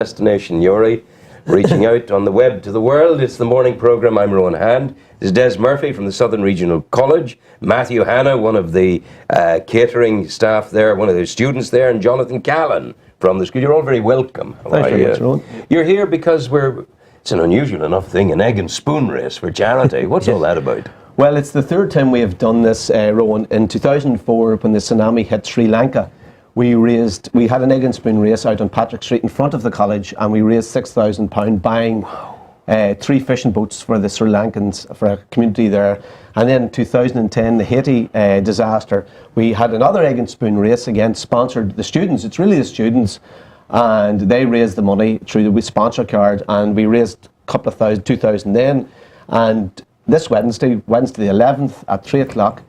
Destination Newry, reaching out on the web to the world. It's the morning programme. I'm Rowan Hand. This is Des Murphy from the Southern Regional College, Matthew Hanna, one of the catering staff there, one of the students there, and Jonathan Callan from the school. You're all very welcome. Thanks very much, Rowan. You're here because it's an unusual enough thing, an egg and spoon race for charity. What's all that about? Well, it's the third time we have done this, Rowan. In 2004, when the tsunami hit Sri Lanka, we had an egg and spoon race out on Patrick Street in front of the college, and we raised £6,000 buying 3 fishing boats for the Sri Lankans, for a community there. And then in 2010, the Haiti disaster, we had another egg and spoon race, again sponsored the students. It's really the students, and they raised the money through the sponsor card, and we raised a couple of thousand, 2,000 then. And this Wednesday the 11th at 3 o'clock,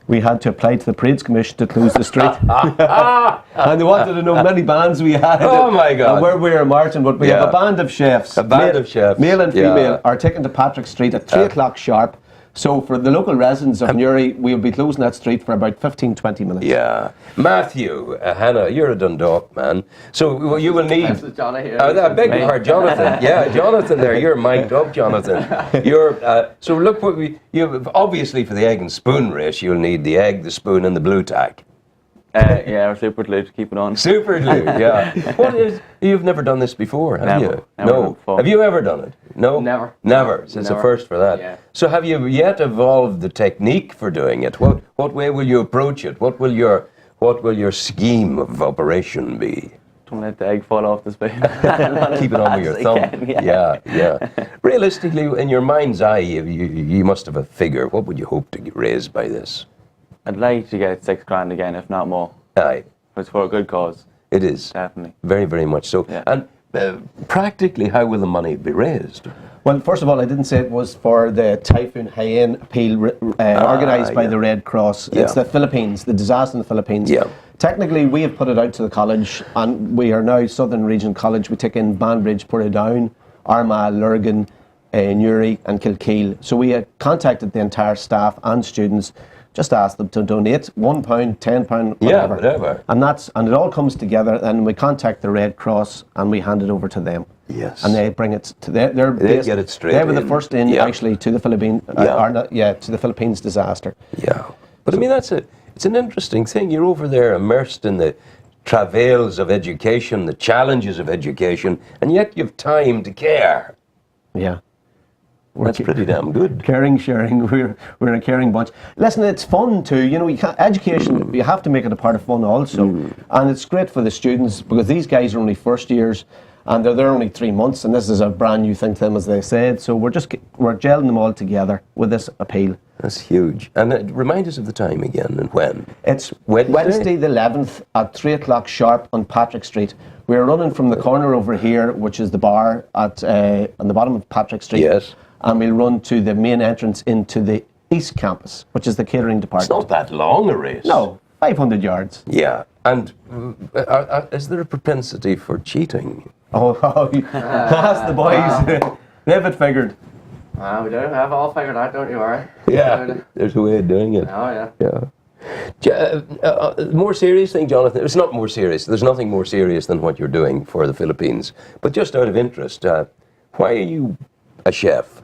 we had to apply to the Parades Commission to close the street. And they wanted to know how many bands we had. Oh my God. And where we were marching, but we have a band of chefs. A band of chefs. Male and female are taken to Patrick Street at 3 o'clock sharp. So for the local residents of Newry, we'll be closing that street for about 15-20 minutes. Yeah. Matthew, Hannah, you're a Dundalk man. So you will need... I beg your pardon, Jonathan. Yeah, Jonathan there. You're mic'd up, Jonathan. So look, obviously for the egg and spoon race, you'll need the egg, the spoon and the blue tack. Yeah, or super glue to keep it on. Super glue, yeah. You've never done this before, have you? No. Have you ever done it? No? Never. So it's a first for that. Yeah. So have you yet evolved the technique for doing it? What way will you approach it? What will your scheme of operation be? Don't let the egg fall off the spoon. Keep it on with your thumb. Yeah. Realistically, in your mind's eye, you must have a figure. What would you hope to raise by this? I'd like to get £6,000 again, if not more. Aye. It's for a good cause. It is. Definitely. Very, very much so. Yeah. And practically, how will the money be raised? Well, first of all, I didn't say it was for the Typhoon Haiyan appeal organised by the Red Cross. It's the Philippines, the disaster in the Philippines. Yeah. Technically, we have put it out to the college, and we are now Southern Region College. We take in Banbridge, Portadown, Armagh, Lurgan, Newry and Kilkeel. So we had contacted the entire staff and students, just asked them to donate £1, £10, whatever. Yeah, whatever. And it all comes together, and we contact the Red Cross and we hand it over to them. Yes. And they bring it to they get it straight. They were the first in actually to the Philippines. To the Philippines disaster. Yeah. But I mean, it's an interesting thing. You're over there immersed in the travails of education, the challenges of education, and yet you've time to care. Yeah. That's pretty damn good. Caring, sharing, we're a caring bunch. Listen, it's fun too. You know, education, you have to make it a part of fun also. And it's great for the students, because these guys are only first years and they're there only 3 months, and this is a brand new thing to them, as they said. So we're gelling them all together with this appeal. That's huge. And remind us of the time again and when. It's Wednesday the 11th at 3 o'clock sharp on Patrick Street. We're running from the corner over here, which is the bar on the bottom of Patrick Street. Yes. And we'll run to the main entrance into the East Campus, which is the catering department. It's not that long a race. No, 500 yards. Yeah. And is there a propensity for cheating? Ask the boys. They have it figured. We do have it all figured out, don't you worry. Yeah, there's a way of doing it. Oh, yeah. More serious thing, Jonathan. It's not more serious. There's nothing more serious than what you're doing for the Philippines. But just out of interest, why are you a chef?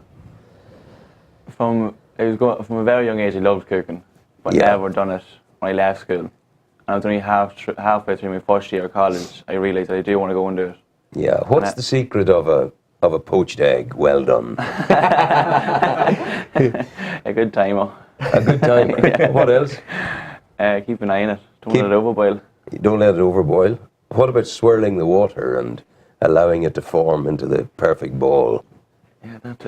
From a very young age, I loved cooking, but never done it when I left school. And I was only halfway through my first year of college, I realised I do want to go and do it. Yeah. What's the secret of a poached egg well done? A good timer. A good timer. Yeah. What else? Keep an eye on it. Don't let it overboil. You don't let it overboil. What about swirling the water and allowing it to form into the perfect ball? Yeah, that's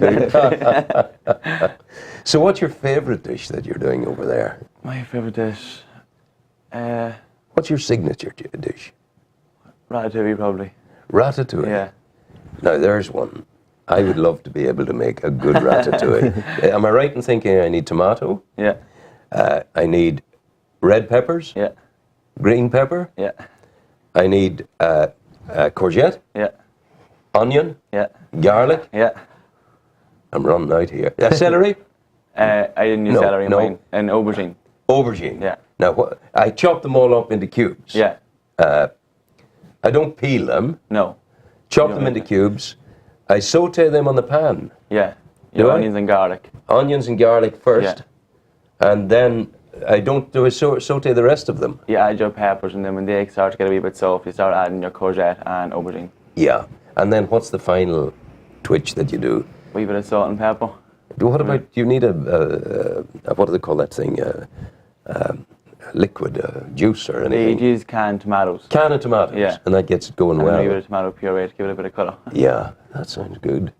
it. So what's your favourite dish that you're doing over there? My favourite dish? What's your signature dish? Ratatouille, probably. Ratatouille? Yeah. Now there's one. I would love to be able to make a good ratatouille. Am I right in thinking I need tomato? Yeah. I need red peppers? Yeah. Green pepper? Yeah. I need courgette? Yeah. Onion? Yeah. Garlic? Yeah. I'm running out here. Celery? I didn't use celery in mine. And aubergine. Aubergine? Yeah. Now, I chop them all up into cubes. Yeah. I don't peel them. No. chop them into cubes. I saute them on the pan. Yeah. Do I? Onions and garlic. Onions and garlic first, and then I don't do I saute the rest of them. You add your peppers, and then when they start to get a wee bit soft, you start adding your courgette and aubergine. Yeah, and then what's the final twitch that you do? A wee bit of salt and pepper. What about, you need a what do they call that thing? Liquid juice or anything? They use canned tomatoes. Can of tomatoes, Yeah. and that gets it going And a wee bit well. of tomato puree to give it a bit of colour. Yeah, that sounds good.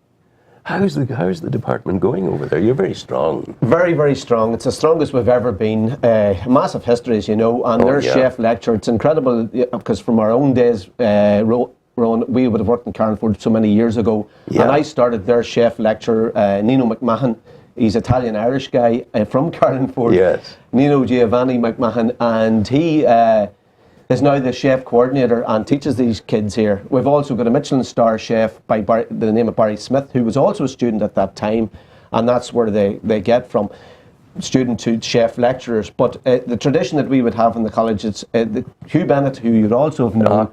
How's the department going over there? You're very strong. Very, very strong. It's the strongest we've ever been. Massive history, as you know, and their chef lecture. It's incredible because from our own days, Ron, we would have worked in Carnford so many years ago, and I started their chef lecture, Nino McMahon. He's Italian-Irish guy from Carnford. Yes. Nino Giovanni McMahon, and he is now the chef coordinator and teaches these kids here. We've also got a Michelin star chef by the name of Barry Smith, who was also a student at that time, and that's where they get from, student to chef lecturers. But the tradition that we would have in the college is Hugh Bennett, who you'd also have known,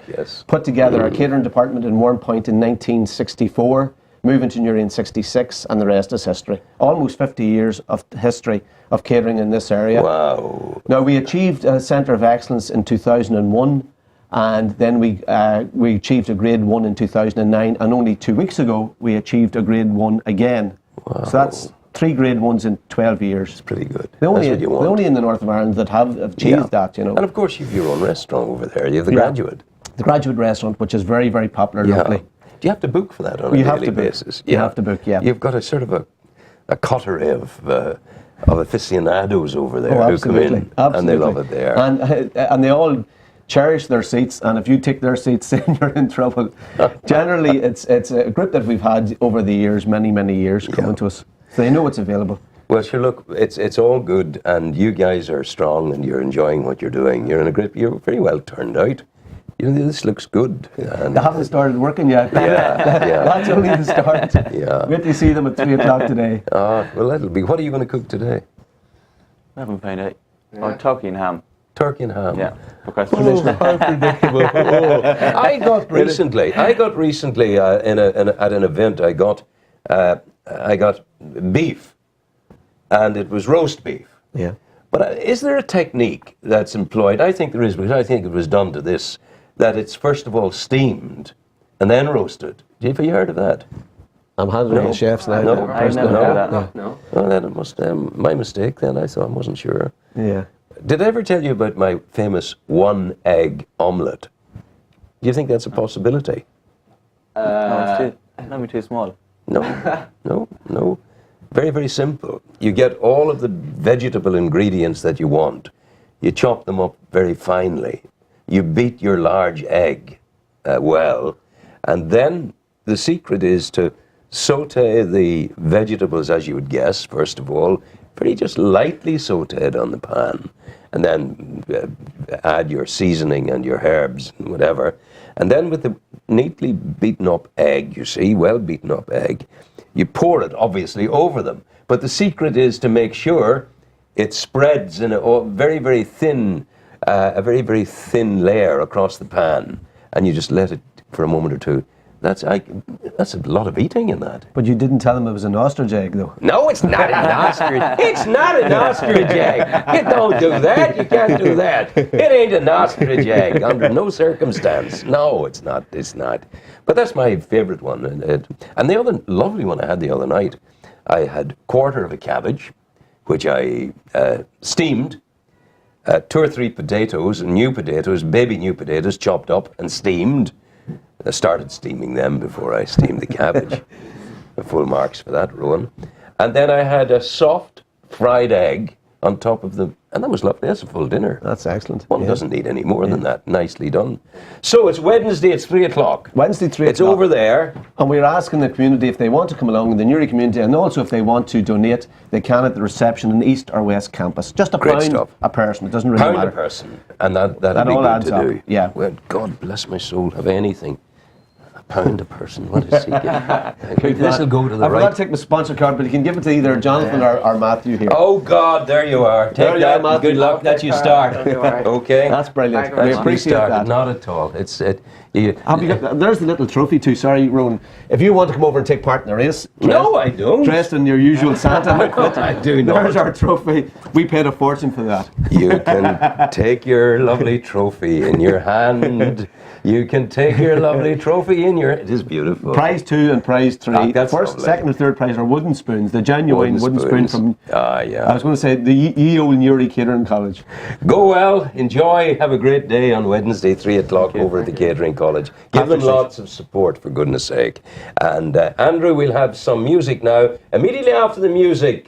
put together a catering department in Warrenpoint in 1964, moving to Newry in 66, and the rest is history. Almost 50 years of history of catering in this area. Wow. Now, we achieved a Centre of Excellence in 2001, and then we achieved a Grade 1 in 2009, and only 2 weeks ago, we achieved a Grade 1 again. Wow. So that's 3 Grade 1s in 12 years. It's pretty good. The only, That's what you want. the only in the north of Ireland that have achieved that, you know. And of course, you've your own restaurant over there. You have the Graduate. The Graduate Restaurant, which is very, very popular locally. Do you have to book for that on a daily basis? You have to book, yeah. You've got a sort of a coterie of aficionados over there who come in, and they love it there. And they all cherish their seats, and if you take their seats, then you're in trouble. Generally, it's a group that we've had over the years, many years, coming to us. So they know it's available. Well, sure, look, it's all good, and you guys are strong, and you're enjoying what you're doing. You're in a group, you're very well turned out. You know, this looks good. And they haven't started working yet. Yeah. That's only the start. Yeah. Wait to see them at 3 o'clock today. Well, that'll be. What are you going to cook today? I haven't found out. Oh, turkey and ham. Turkey and ham. Yeah, for Christmas. How predictable. I got recently at an event, I got beef, and it was roast beef. Yeah. But is there a technique that's employed? I think there is, because I think it was done to this, that it's first of all steamed and then roasted. Have you heard of that? I'm handling the chefs now. No, I've never heard of that. No. Well, then it must my mistake. Then I thought I wasn't sure. Yeah. Did I ever tell you about my famous 1-egg omelette? Do you think that's a possibility? It's not too small. No. Very, very simple. You get all of the vegetable ingredients that you want. You chop them up very finely. You beat your large egg well. And then the secret is to saute the vegetables, as you would guess, first of all, very just lightly sauteed on the pan. And then add your seasoning and your herbs and whatever. And then with the neatly beaten up egg, you see, well beaten up egg, you pour it, obviously, over them. But the secret is to make sure it spreads in a very, very thin layer across the pan. And you just let it for a moment or two. That's a lot of eating in that. But you didn't tell them it was an ostrich egg, though. No, it's not an ostrich. It's not an ostrich egg. You don't do that. You can't do that. It ain't an ostrich egg under no circumstance. No, it's not. It's not. But that's my favourite one. And the other lovely one I had the other night, I had quarter of a cabbage, which I steamed, 2 or 3 potatoes, baby new potatoes, chopped up and steamed. I started steaming them before I steamed the cabbage. Full marks for that, Rowan. And then I had a soft fried egg on top of them. And that was lovely. That's a full dinner. That's excellent. One doesn't need any more than that. Nicely done. So it's Wednesday, it's 3 o'clock. Wednesday, 3 o'clock. It's over there. And we're asking the community if they want to come along, the Newry community, and also if they want to donate, they can at the reception in the East or West Campus. Just a £1 a person. It doesn't really matter. £1 a person. And that'd be all good adds to up. do. Yeah. Well, God bless my soul, have anything. £1 a person. What is he getting? This will go to the I forgot right. to take my sponsor card, but you can give it to either Jonathan or Matthew here. Oh God, there you are. Take There you that. are, Matthew. Good luck. That you start. Okay. That's brilliant. Thank you very We much. appreciate Started. that. Not at all. There's the little trophy too. Sorry, Rowan. If you want to come over and take part in the race, No, I don't. dressed in your usual Santa outfit, I do not. There's our trophy. We paid a fortune for that. You can take your lovely trophy in your hand. You can take your lovely trophy in your... It is beautiful. Prize 2 and prize 3. That's First, lovely. second, and third prize are wooden spoons. The genuine wooden spoon from. Yeah. I was going to say the Ye Old Newry Catering College. Go well, enjoy, have a great day on Wednesday, 3 o'clock over at the Catering College. Give them lots of support, for goodness sake. And Andrew, we'll have some music now. Immediately after the music,